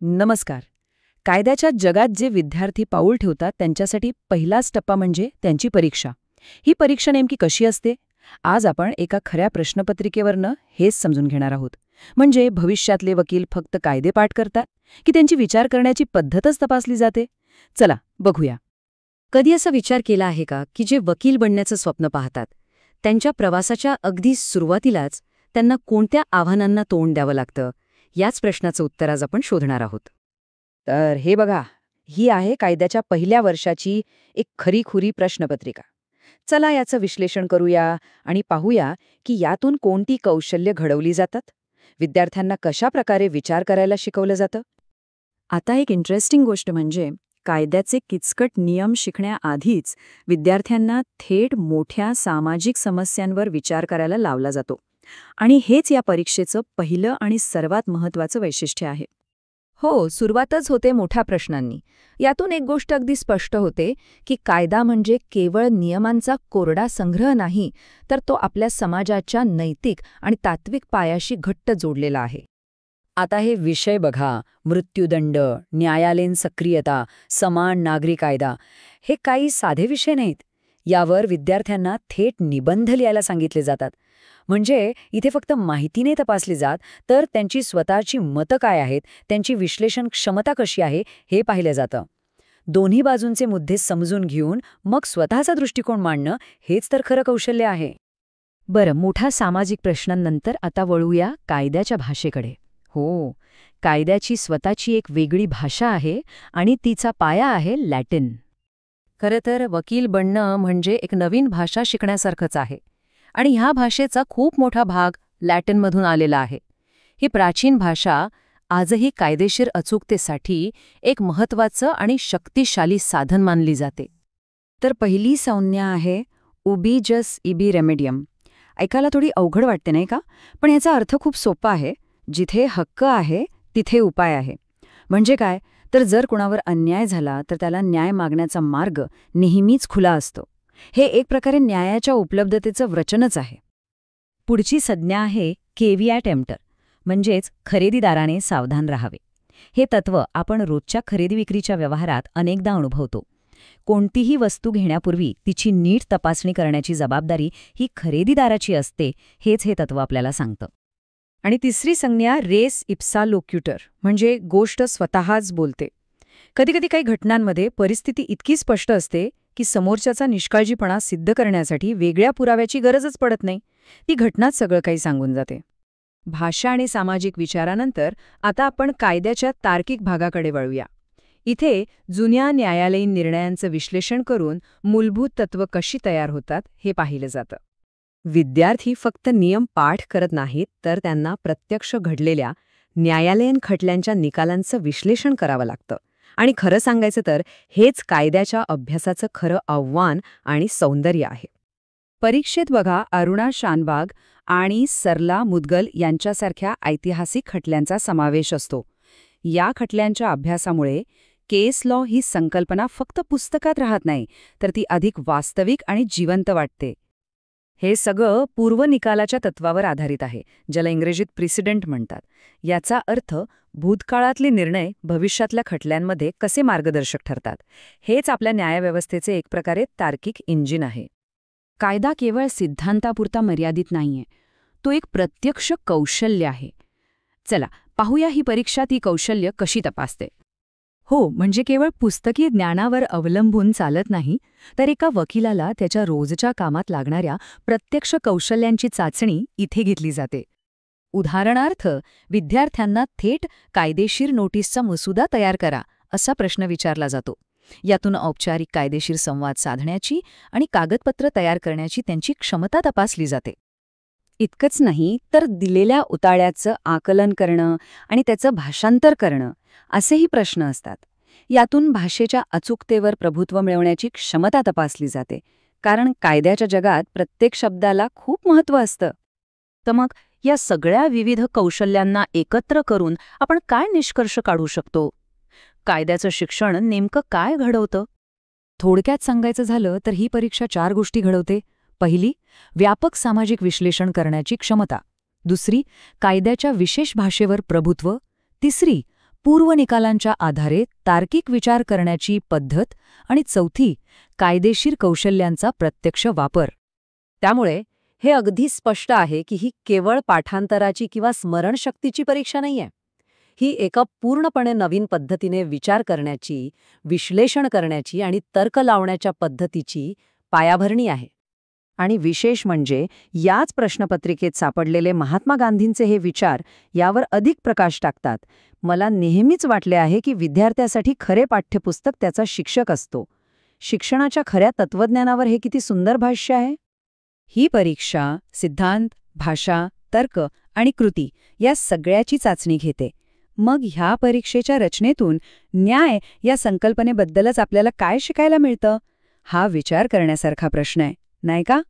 नमस्कार. कायद्याच्या जगात जे विद्यार्थी पाऊल ठेवतात त्यांच्यासाठी पहिलाच टप्पा म्हणजे त्यांची परीक्षा. ही परीक्षा नेमकी कशी असते? आज आपण एका खऱ्या प्रश्नपत्रिकेवरनं हेच समजून घेणार आहोत. म्हणजे भविष्यातले वकील फक्त कायदे पाठ करतात की त्यांची विचार करण्याची पद्धतच तपासली जाते? चला बघूया. कधी असा विचार केला आहे का की जे वकील बनण्याचं स्वप्न पाहतात त्यांच्या प्रवासाच्या अगदी सुरुवातीलाच त्यांना कोणत्या आव्हानांना तोंड द्यावं लागतं? याच प्रश्नाचं उत्तर आज आपण शोधणार आहोत. तर हे बघा, ही आहे कायद्याच्या पहिल्या वर्षाची एक खरीखुरी प्रश्नपत्रिका. चला याचं विश्लेषण करूया आणि पाहूया की यातून कोणती कौशल्य घडवली जातात, विद्यार्थ्यांना कशा प्रकारे विचार करायला शिकवलं जातं. आता एक इंटरेस्टिंग गोष्ट म्हणजे कायद्याचे किचकट नियम शिकण्याआधीच विद्यार्थ्यांना थेट मोठ्या सामाजिक समस्यांवर विचार करायला लावला जातो. आणि हेच या परीक्षेचं पहिलं आणि सर्वात महत्त्वाचं वैशिष्ट्य आहे. हो, सुरुवातच होते मोठ्या प्रश्नांनी. यातून एक गोष्ट अगदी स्पष्ट होते की कायदा म्हणजे केवळ नियमांचा कोरडा संग्रह नाही, तर तो आपल्या समाजाच्या नैतिक आणि तात्विक पायाशी घट्ट जोडलेला आहे. आता हे विषय बघा, मृत्यूदंड, न्यायालयीन सक्रियता, समान नागरी कायदा, हे काही साधे विषय नाहीत. यावर विद्यार्थ्यांना थेट निबंध लिहायला सांगितले जातात. म्हणजे इथे फक्त माहिती नाही तपासली जात, तर त्यांची स्वतःची मतं काय आहेत, त्यांची विश्लेषण क्षमता कशी आहे हे पाहिलं जातं. दोन्ही बाजूंचे मुद्दे समजून घेऊन मग स्वतःचा दृष्टिकोन मांडणं हेच तर खरं कौशल्य आहे. बरं, मोठ्या सामाजिक प्रश्नांनंतर आता वळूया कायद्याच्या भाषेकडे. हो, कायद्याची स्वतःची एक वेगळी भाषा आहे आणि तिचा पाया आहे लॅटिन. खरं तर वकील बनणं म्हणजे एक नवीन भाषा शिकण्यासारखंच आहे. आणि ह्या भाषेचा खूप मोठा भाग लॅटिनमधून आलेला आहे. ही प्राचीन भाषा आजही कायदेशीर अचूकतेसाठी एक महत्त्वाचं आणि शक्तिशाली साधन मानली जाते. तर पहिली संज्ञा आहे उबी जस इबी रेमेडियम. ऐकायला थोडी अवघड वाटते नाही का? पण याचा अर्थ खूप सोपा आहे. जिथे हक्क आहे तिथे उपाय आहे. म्हणजे काय, तर जर कुणावर अन्याय झाला तर त्याला न्याय मागण्याचा मार्ग नेहमीच खुला असतो. हे एक प्रकारे न्यायाच्या उपलब्धतेचं वचनच आहे. पुढची संज्ञा आहे केविया टेम्प्टर, म्हणजेच खरेदीदाराने सावधान राहावे. हे तत्त्व आपण रोजच्या खरेदी विक्रीच्या व्यवहारात अनेकदा अनुभवतो. कोणतीही वस्तू घेण्यापूर्वी तिची नीट तपासणी करण्याची जबाबदारी ही खरेदीदाराची असते, हेच हे तत्त्व आपल्याला सांगतं. आणि तिसरी संज्ञा रेस इप्सा लोक्युटर, म्हणजे गोष्ट स्वतःच बोलते. कधीकधी काही घटनांमध्ये परिस्थिती इतकी स्पष्ट असते की समोरच्याचा निष्काळजीपणा सिद्ध करण्यासाठी वेगळ्या पुराव्याची गरजच पडत नाही. ती घटनाच सगळं काही सांगून जाते. भाषा आणि सामाजिक विचारानंतर आता आपण कायद्याच्या तार्किक भागाकडे वळूया. इथे जुन्या न्यायालयीन निर्णयांचं विश्लेषण करून मूलभूत तत्त्व कशी तयार होतात हे पाहिलं जातं. विद्यार्थी फक्त नियम पाठ करत नाहीत, तर त्यांना प्रत्यक्ष घडलेल्या न्यायालयीन खटल्यांच्या निकालांचं विश्लेषण करावं लागतं. आणि खरं सांगायचं तर हेच कायद्याच्या अभ्यासाचं खरं आव्हान आणि सौंदर्य आहे. परीक्षेत बघा, अरुणा शानबाग आणि सरला मुदगल यांच्यासारख्या ऐतिहासिक खटल्यांचा समावेश असतो. या खटल्यांच्या अभ्यासामुळे केस लॉ ही संकल्पना फक्त पुस्तकात राहत नाही, तर ती अधिक वास्तविक आणि जिवंत वाटते. हे सगळं पूर्वनिकालाच्या तत्वावर आधारित आहे, ज्याला इंग्रजीत प्रिसिडेंट म्हणतात. याचा अर्थ भूतकाळातले निर्णय भविष्यातल्या खटल्यांमध्ये कसे मार्गदर्शक ठरतात, हेच आपल्या न्यायव्यवस्थेचे एक प्रकारे तार्किक इंजिन आहे. कायदा केवळ सिद्धांतापुरता मर्यादित नाहीये, तो एक प्रत्यक्ष कौशल्य आहे. चला पाहूया ही परीक्षा ती कौशल्य कशी तपासते. हो, म्हणजे केवळ पुस्तकी ज्ञानावर अवलंबून चालत नाही, तर एका वकिलाला त्याच्या रोजच्या कामात लागणाऱ्या प्रत्यक्ष कौशल्यांची चाचणी इथे घेतली जाते. उदाहरणार्थ, विद्यार्थ्यांना थेट कायदेशीर नोटीसचा मसुदा तयार करा असा प्रश्न विचारला जातो. यातून औपचारिक कायदेशीर संवाद साधण्याची आणि कागदपत्र तयार करण्याची त्यांची क्षमता तपासली जाते. इतकंच नाही, तर दिलेल्या उताळ्याचं आकलन करणं आणि त्याचं भाषांतर करणं असेही प्रश्न असतात. यातून भाषेच्या अचूकतेवर प्रभुत्व मिळवण्याची क्षमता तपासली जाते, कारण कायद्याच्या जगात प्रत्येक शब्दाला खूप महत्त्व असतं. तर मग या सगळ्या विविध कौशल्यांना एकत्र करून आपण काय निष्कर्ष काढू शकतो? कायद्याचं शिक्षण नेमकं काय घडवतं? थोडक्यात सांगायचं झालं तर ही परीक्षा 4 गोष्टी घडवते. पहिली, व्यापक सामाजिक विश्लेषण करण्याची क्षमता. दुसरी, कायद्याच्या विशेष भाषेवर प्रभुत्व. तिसरी, पूर्वनिकालांच्या आधारे तार्किक विचार करण्याची पद्धत आणि चौथी, कायदेशीर कौशल्यांचा प्रत्यक्ष वापर. त्यामुळे हे अगदी स्पष्ट आहे की ही केवळ पाठांतराची किंवा स्मरणशक्तीची परीक्षा नाहीये. ही एका पूर्णपणे नवीन पद्धतीने विचार करण्याची, विश्लेषण करण्याची आणि तर्क लावण्याच्या पद्धतीची पायाभरणी आहे. आणि विशेष म्हणजे याच प्रश्नपत्रिकेत सापडलेले महात्मा गांधींचे हे विचार यावर अधिक प्रकाश टाकतात. मला नेहमीच वाटले आहे की विद्यार्थ्यासाठी खरे पाठ्यपुस्तक त्याचा शिक्षक असतो. शिक्षणाच्या खऱ्या तत्वज्ञानावर हे किती सुंदर भाष्य आहे. ही परीक्षा सिद्धांत, भाषा, तर्क आणि कृती या सगळ्याची चाचणी घेते. मग ह्या परीक्षेच्या रचनेतून न्याय या संकल्पनेबद्दलच आपल्याला काय शिकायला मिळतं? हा विचार करण्यासारखा प्रश्न आहे, नाही का?